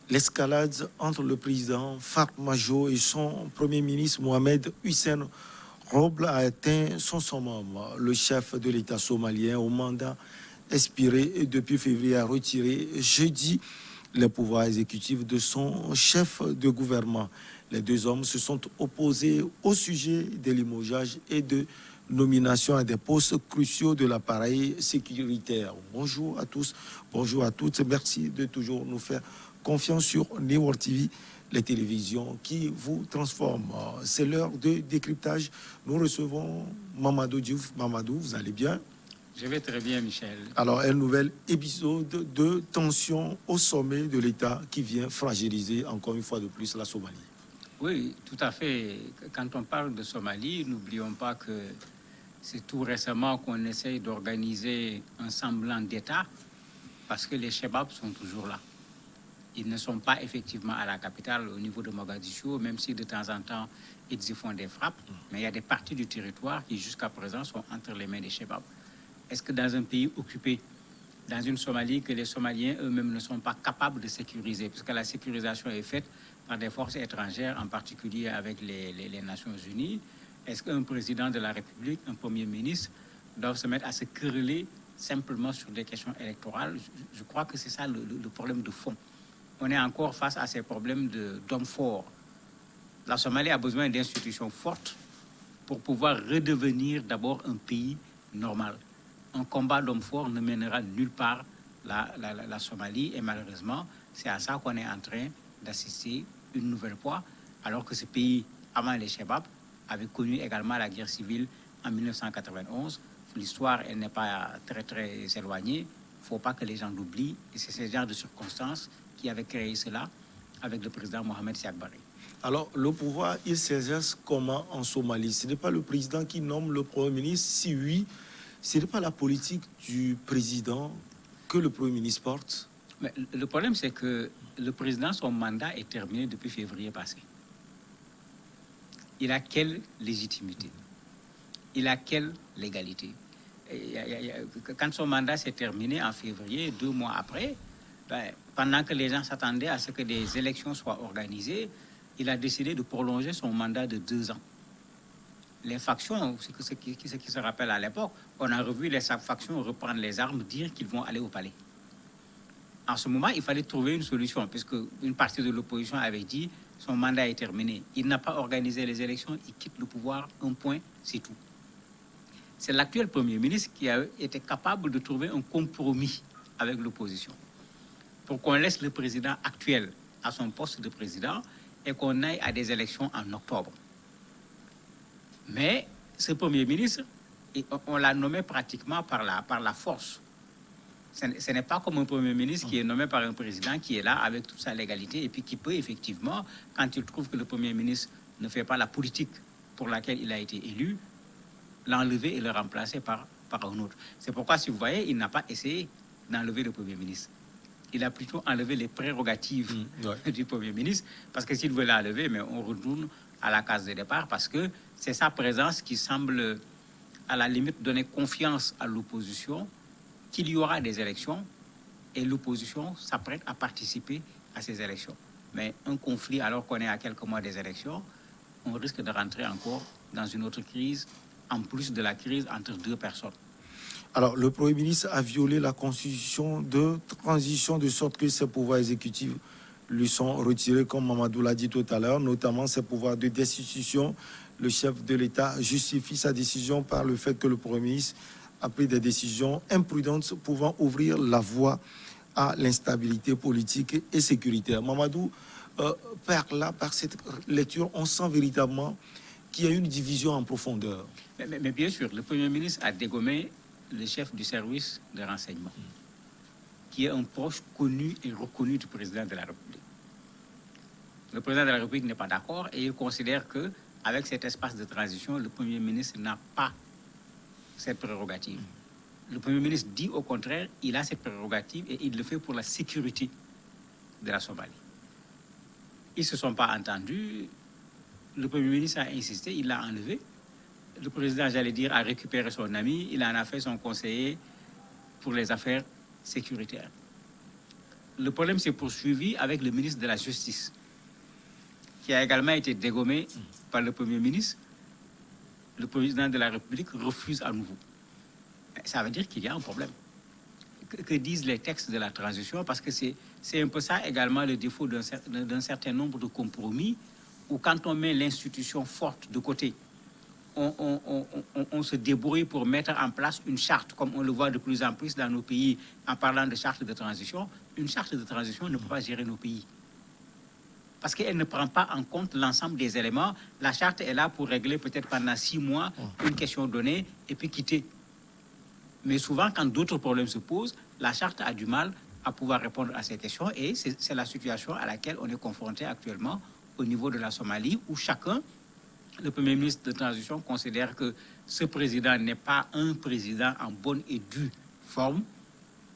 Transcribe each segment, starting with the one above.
l'escalade entre le président Farmajo et son premier ministre Mohamed Hussein Roble a atteint son summum. Le chef de l'État somalien au mandat expiré depuis février a retiré jeudi les pouvoirs exécutifs de son chef de gouvernement. Les deux hommes se sont opposés au sujet des limogeages et de nomination à des postes cruciaux de l'appareil sécuritaire. Bonjour à tous, bonjour à toutes. Merci de toujours nous faire confiance sur Network TV, les télévisions qui vous transforment. C'est l'heure de décryptage. Nous recevons Mamadou Diouf. Mamadou, vous allez bien? Je vais très bien, Michel. Alors, un nouvel épisode de tension au sommet de l'État qui vient fragiliser encore une fois de plus la Somalie. Oui, tout à fait. Quand on parle de Somalie, n'oublions pas que c'est tout récemment qu'on essaye d'organiser un semblant d'État parce que les Chebabs sont toujours là. Ils ne sont pas effectivement à la capitale au niveau de Mogadiscio, même si de temps en temps ils y font des frappes. Mais il y a des parties du territoire qui jusqu'à présent sont entre les mains des Chebabs. Est-ce que dans un pays occupé, dans une Somalie que les Somaliens eux-mêmes ne sont pas capables de sécuriser, puisque la sécurisation est faite par des forces étrangères, en particulier avec les Nations Unies, est-ce qu'un président de la République, un premier ministre, doivent se mettre à se quereller simplement sur des questions électorales? Je crois que c'est ça le problème de fond. On est encore face à ces problèmes d'hommes forts. La Somalie a besoin d'institutions fortes pour pouvoir redevenir d'abord un pays normal. Un combat d'hommes forts ne mènera nulle part la Somalie et malheureusement, c'est à ça qu'on est en train d'assister une nouvelle fois, alors que ce pays, avant les Chebabs, avait connu également la guerre civile en 1991. L'histoire, elle n'est pas très éloignée. Il ne faut pas que les gens l'oublient. Et c'est ce genre de circonstances qui avaient créé cela avec le président Mohamed Siad Barre. Alors, le pouvoir, il s'exerce comment en Somalie? Ce n'est pas le président qui nomme le Premier ministre? Si oui, ce n'est pas la politique du président que le Premier ministre porte? Mais le problème, c'est que le président, son mandat est terminé depuis février passé. Il a quelle légitimité? Il a quelle légalité? Quand son mandat s'est terminé en février, 2 mois après, pendant que les gens s'attendaient à ce que des élections soient organisées, il a décidé de prolonger son mandat de 2 ans. Les factions, ce qui se rappelle à l'époque, on a revu les factions reprendre les armes, dire qu'ils vont aller au palais. En ce moment, il fallait trouver une solution, puisque une partie de l'opposition avait dit son mandat est terminé. Il n'a pas organisé les élections, il quitte le pouvoir, un point, c'est tout. C'est l'actuel Premier ministre qui a été capable de trouver un compromis avec l'opposition pour qu'on laisse le président actuel à son poste de président et qu'on aille à des élections en octobre. Mais ce Premier ministre, on l'a nommé pratiquement par la force. Ce n'est pas comme un Premier ministre qui est nommé par un président qui est là avec toute sa légalité et puis qui peut effectivement, quand il trouve que le Premier ministre ne fait pas la politique pour laquelle il a été élu, l'enlever et le remplacer par un autre. C'est pourquoi, si vous voyez, il n'a pas essayé d'enlever le Premier ministre. Il a plutôt enlevé les prérogatives du Premier ministre, parce que s'il veut l'enlever, mais on retourne à la case de départ, parce que c'est sa présence qui semble, à la limite, donner confiance à l'opposition qu'il y aura des élections et l'opposition s'apprête à participer à ces élections. Mais un conflit, alors qu'on est à quelques mois des élections, on risque de rentrer encore dans une autre crise, en plus de la crise entre 2 personnes. Alors, le Premier ministre a violé la constitution de transition de sorte que ses pouvoirs exécutifs lui sont retirés, comme Mamadou l'a dit tout à l'heure, notamment ses pouvoirs de destitution. Le chef de l'État justifie sa décision par le fait que le Premier ministre a pris des décisions imprudentes pouvant ouvrir la voie à l'instabilité politique et sécuritaire. Mamadou, par cette lecture, on sent véritablement qu'il y a une division en profondeur. Mais bien sûr, le Premier ministre a dégommé le chef du service de renseignement, qui est un proche connu et reconnu du président de la République. Le président de la République n'est pas d'accord et il considère qu'avec cet espace de transition, le Premier ministre n'a pas cette prérogative. Le Premier ministre dit au contraire, il a cette prérogative et il le fait pour la sécurité de la Somalie. Ils ne se sont pas entendus. Le Premier ministre a insisté, il l'a enlevé. Le président, j'allais dire, a récupéré son ami. Il en a fait son conseiller pour les affaires sécuritaires. le problème s'est poursuivi avec le ministre de la Justice, qui a également été dégommé par le Premier ministre. Le président de la République refuse à nouveau. Ça veut dire qu'il y a un problème. Que disent les textes de la transition? Parce que c'est un peu ça également le défaut d'un certain nombre de compromis, où quand on met l'institution forte de côté, on se débrouille pour mettre en place une charte, comme on le voit de plus en plus dans nos pays en parlant de charte de transition. Une charte de transition ne peut pas gérer nos pays, parce qu'elle ne prend pas en compte l'ensemble des éléments. La charte est là pour régler peut-être pendant 6 mois une question donnée et puis quitter. Mais souvent, quand d'autres problèmes se posent, la charte a du mal à pouvoir répondre à ces questions, et c'est la situation à laquelle on est confronté actuellement au niveau de la Somalie, où chacun, le Premier ministre de transition, considère que ce président n'est pas un président en bonne et due forme.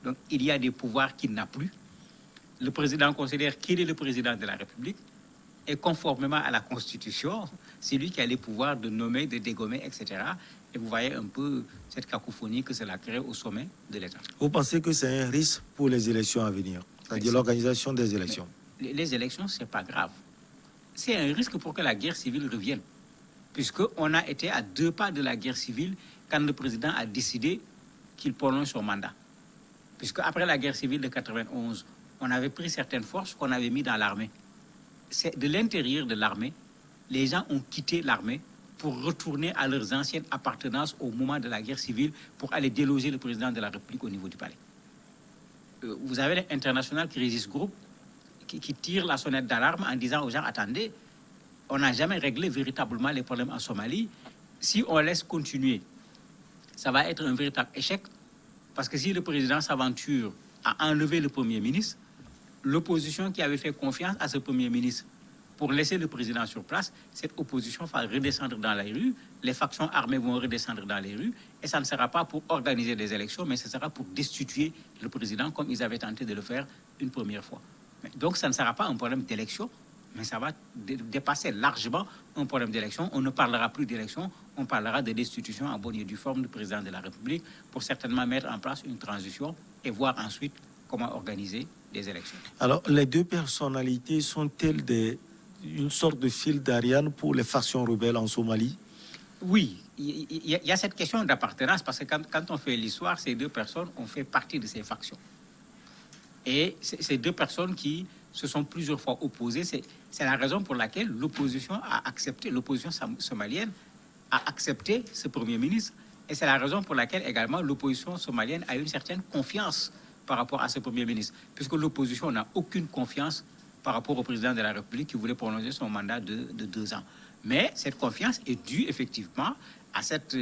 Donc, il y a des pouvoirs qu'il n'a plus. Le président considère qu'il est le président de la République, et conformément à la Constitution, c'est lui qui a les pouvoirs de nommer, de dégommer, etc. Et vous voyez un peu cette cacophonie que cela crée au sommet de l'État. Vous pensez que c'est un risque pour les élections à venir, c'est-à-dire l'organisation des élections? Les élections, ce n'est pas grave. C'est un risque pour que la guerre civile revienne, puisqu'on a été à 2 pas de la guerre civile quand le président a décidé qu'il prolonge son mandat. Puisque après la guerre civile de 91, on avait pris certaines forces qu'on avait mis dans l'armée. C'est de l'intérieur de l'armée, les gens ont quitté l'armée pour retourner à leurs anciennes appartenances au moment de la guerre civile, pour aller déloger le président de la République au niveau du palais. Vous avez l'International Crisis Group qui tire la sonnette d'alarme en disant aux gens, attendez, on n'a jamais réglé véritablement les problèmes en Somalie. Si on laisse continuer, ça va être un véritable échec, parce que si le président s'aventure à enlever le Premier ministre, l'opposition qui avait fait confiance à ce Premier ministre pour laisser le président sur place, cette opposition va redescendre dans les rues, les factions armées vont redescendre dans les rues, et ça ne sera pas pour organiser des élections, mais ce sera pour destituer le président, comme ils avaient tenté de le faire une première fois. Donc ça ne sera pas un problème d'élection, mais ça va dépasser largement un problème d'élection. On ne parlera plus d'élection, on parlera de destitution en bonne et due forme du président de la République, pour certainement mettre en place une transition et voir ensuite comment organiser des élections. Alors, les 2 personnalités sont-elles une sorte de fil d'Ariane pour les factions rebelles en Somalie? Oui, il y a cette question d'appartenance, parce que quand on fait l'histoire, ces 2 personnes ont fait partie de ces factions. Et ces 2 personnes qui se sont plusieurs fois opposées, c'est la raison pour laquelle l'opposition a accepté, l'opposition somalienne a accepté ce Premier ministre. Et c'est la raison pour laquelle également l'opposition somalienne a une certaine confiance par rapport à ce Premier ministre, puisque l'opposition n'a aucune confiance par rapport au président de la République qui voulait prolonger son mandat de 2 ans. Mais cette confiance est due effectivement à cette,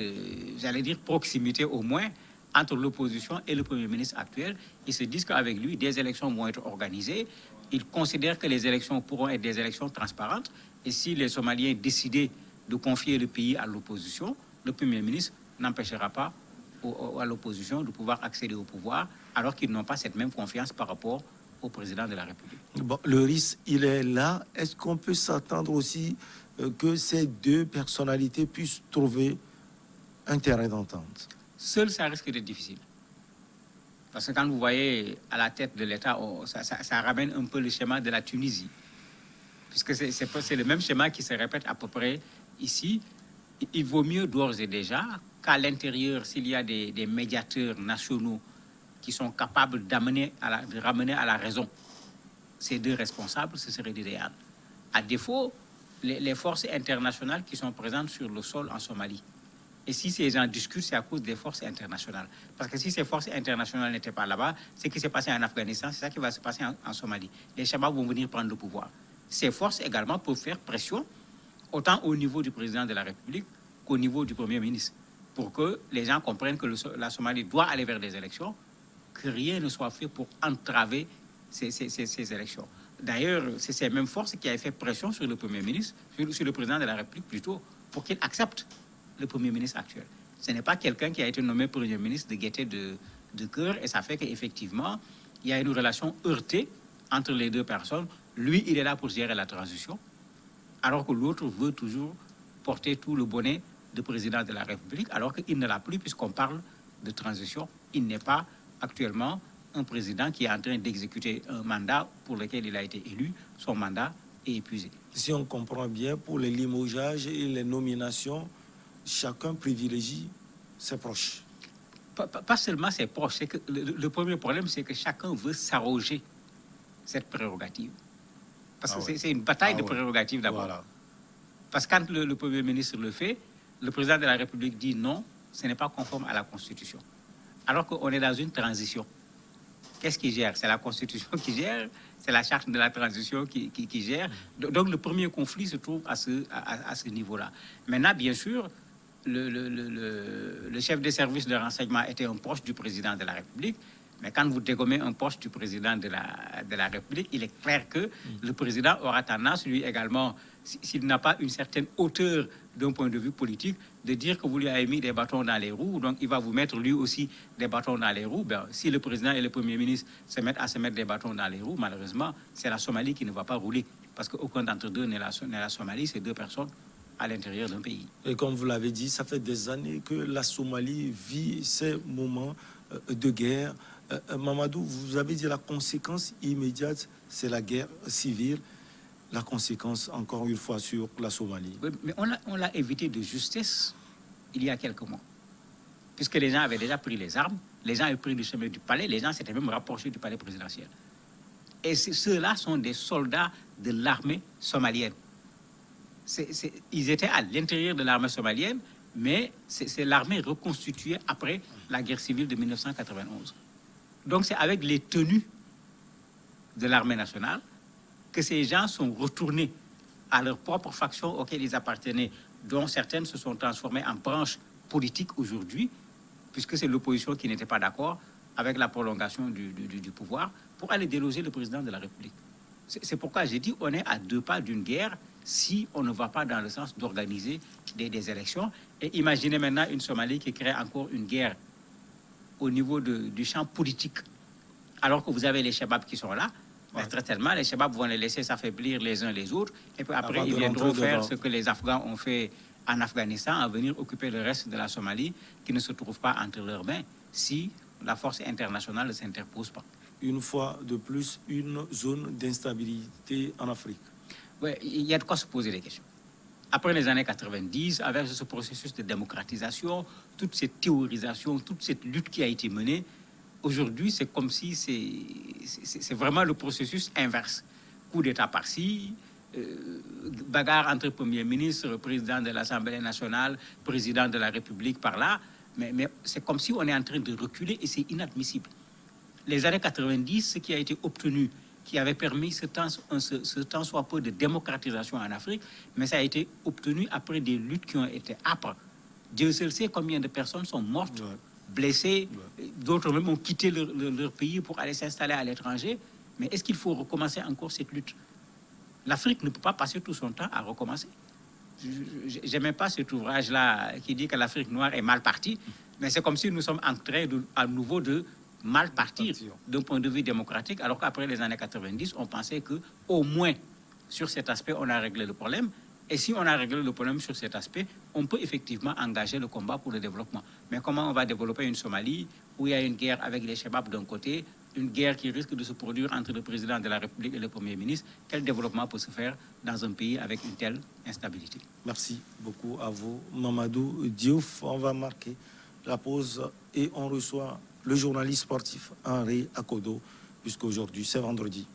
j'allais dire, proximité au moins entre l'opposition et le Premier ministre actuel. Ils se disent qu'avec lui, des élections vont être organisées. Ils considèrent que les élections pourront être des élections transparentes. Et si les Somaliens décidaient de confier le pays à l'opposition, le Premier ministre n'empêchera pas à l'opposition de pouvoir accéder au pouvoir, alors qu'ils n'ont pas cette même confiance par rapport au président de la République. Bon, le risque, il est là. Est-ce qu'on peut s'attendre aussi que ces 2 personnalités puissent trouver un terrain d'entente? Seul, ça risque d'être difficile. Parce que quand vous voyez à la tête de l'État, ça ramène un peu le schéma de la Tunisie. Puisque c'est le même schéma qui se répète à peu près ici. Il vaut mieux d'ores et déjà qu'à l'intérieur, s'il y a des médiateurs nationaux qui sont capables de ramener à la raison ces 2 responsables, ce serait l'idéal. À défaut, les forces internationales qui sont présentes sur le sol en Somalie. Et si ces gens discutent, c'est à cause des forces internationales. Parce que si ces forces internationales n'étaient pas là-bas, ce qui s'est passé en Afghanistan, c'est ça qui va se passer en Somalie. Les Shabab vont venir prendre le pouvoir. Ces forces également peuvent faire pression, autant au niveau du président de la République qu'au niveau du Premier ministre, pour que les gens comprennent que la Somalie doit aller vers des élections, que rien ne soit fait pour entraver ces élections. D'ailleurs, c'est ces mêmes forces qui avaient fait pression sur le Premier ministre, sur le président de la République plutôt, pour qu'il accepte le Premier ministre actuel. Ce n'est pas quelqu'un qui a été nommé Premier ministre de gaieté de cœur, et ça fait qu'effectivement, il y a une relation heurtée entre les 2 personnes. Lui, il est là pour gérer la transition, alors que l'autre veut toujours porter tout le bonnet de président de la République, alors qu'il ne l'a plus, puisqu'on parle de transition. Il n'est pas actuellement un président qui est en train d'exécuter un mandat pour lequel il a été élu. Son mandat est épuisé. Si on comprend bien, pour les limogeages et les nominations, chacun privilégie ses proches. Pas seulement ses proches, c'est que le premier problème, c'est que chacun veut s'arroger cette prérogative. Parce que c'est une bataille de prérogatives d'abord. Voilà. Parce que quand le Premier ministre le fait, le président de la République dit non, ce n'est pas conforme à la Constitution. Alors qu'on est dans une transition. Qu'est-ce qui gère? C'est la Constitution qui gère, c'est la charte de la transition qui gère. Donc le premier conflit se trouve à ce niveau-là. Maintenant, bien sûr, le chef des services de renseignement était un proche du président de la République. Mais quand vous dégommez un poste du président de la République, il est clair que le président aura tendance, lui également, s'il n'a pas une certaine hauteur d'un point de vue politique, de dire que vous lui avez mis des bâtons dans les roues. Donc, il va vous mettre lui aussi des bâtons dans les roues. Ben, si le président et le Premier ministre se mettent à se mettre des bâtons dans les roues, malheureusement, c'est la Somalie qui ne va pas rouler. Parce qu'aucun d'entre deux n'est la Somalie, c'est deux personnes à l'intérieur d'un pays. Et comme vous l'avez dit, ça fait des années que la Somalie vit ces moments de guerre. Mamadou, vous avez dit la conséquence immédiate, c'est la guerre civile. La conséquence, encore une fois, sur la Somalie. Oui, mais on l'a évité de justesse il y a quelques mois. Puisque les gens avaient déjà pris les armes, les gens avaient pris le chemin du palais, les gens s'étaient même rapprochés du palais présidentiel. Et ceux-là sont des soldats de l'armée somalienne. Ils étaient à l'intérieur de l'armée somalienne, mais c'est l'armée reconstituée après la guerre civile de 1991. Donc c'est avec les tenues de l'armée nationale que ces gens sont retournés à leur propre faction auxquelles ils appartenaient, dont certaines se sont transformées en branches politiques aujourd'hui, puisque c'est l'opposition qui n'était pas d'accord avec la prolongation du pouvoir, pour aller déloger le président de la République. C'est pourquoi j'ai dit on est à 2 pas d'une guerre si on ne va pas dans le sens d'organiser des élections. Et imaginez maintenant une Somalie qui crée encore une guerre au niveau du champ politique, alors que vous avez les Shabab qui sont là. Mais très certainement, les Shabab vont les laisser s'affaiblir les uns les autres, et puis après, ils viendront faire ce que les Afghans ont fait en Afghanistan, à venir occuper le reste de la Somalie, qui ne se trouve pas entre leurs mains, si la force internationale ne s'interpose pas. Une fois de plus, une zone d'instabilité en Afrique. Oui, il y a de quoi se poser des questions. Après les années 90, avec ce processus de démocratisation, toute cette théorisation, toute cette lutte qui a été menée, aujourd'hui, c'est comme si c'est vraiment le processus inverse. Coup d'État par-ci, bagarre entre Premier ministre, président de l'Assemblée nationale, président de la République par-là. Mais c'est comme si on est en train de reculer et c'est inadmissible. Les années 90, ce qui a été obtenu, qui avait permis ce temps soit peu de démocratisation en Afrique, mais ça a été obtenu après des luttes qui ont été âpres. Dieu seul sait combien de personnes sont mortes, blessées, d'autres même ont quitté leur pays pour aller s'installer à l'étranger. Mais est-ce qu'il faut recommencer encore cette lutte? L'Afrique ne peut pas passer tout son temps à recommencer. Je n'aime pas cet ouvrage-là qui dit que l'Afrique noire est mal partie, mais c'est comme si nous sommes en train à nouveau de mal partir d'un point de vue démocratique, alors qu'après les années 90, on pensait qu'au moins sur cet aspect, on a réglé le problème. Et si on a réglé le problème sur cet aspect, on peut effectivement engager le combat pour le développement. Mais comment on va développer une Somalie où il y a une guerre avec les Shabab d'un côté, une guerre qui risque de se produire entre le président de la République et le Premier ministre? Quel développement peut se faire dans un pays avec une telle instabilité? Merci beaucoup à vous, Mamadou Diouf. On va marquer la pause et on reçoit le journaliste sportif Henri Akodo, puisqu'aujourd'hui c'est vendredi.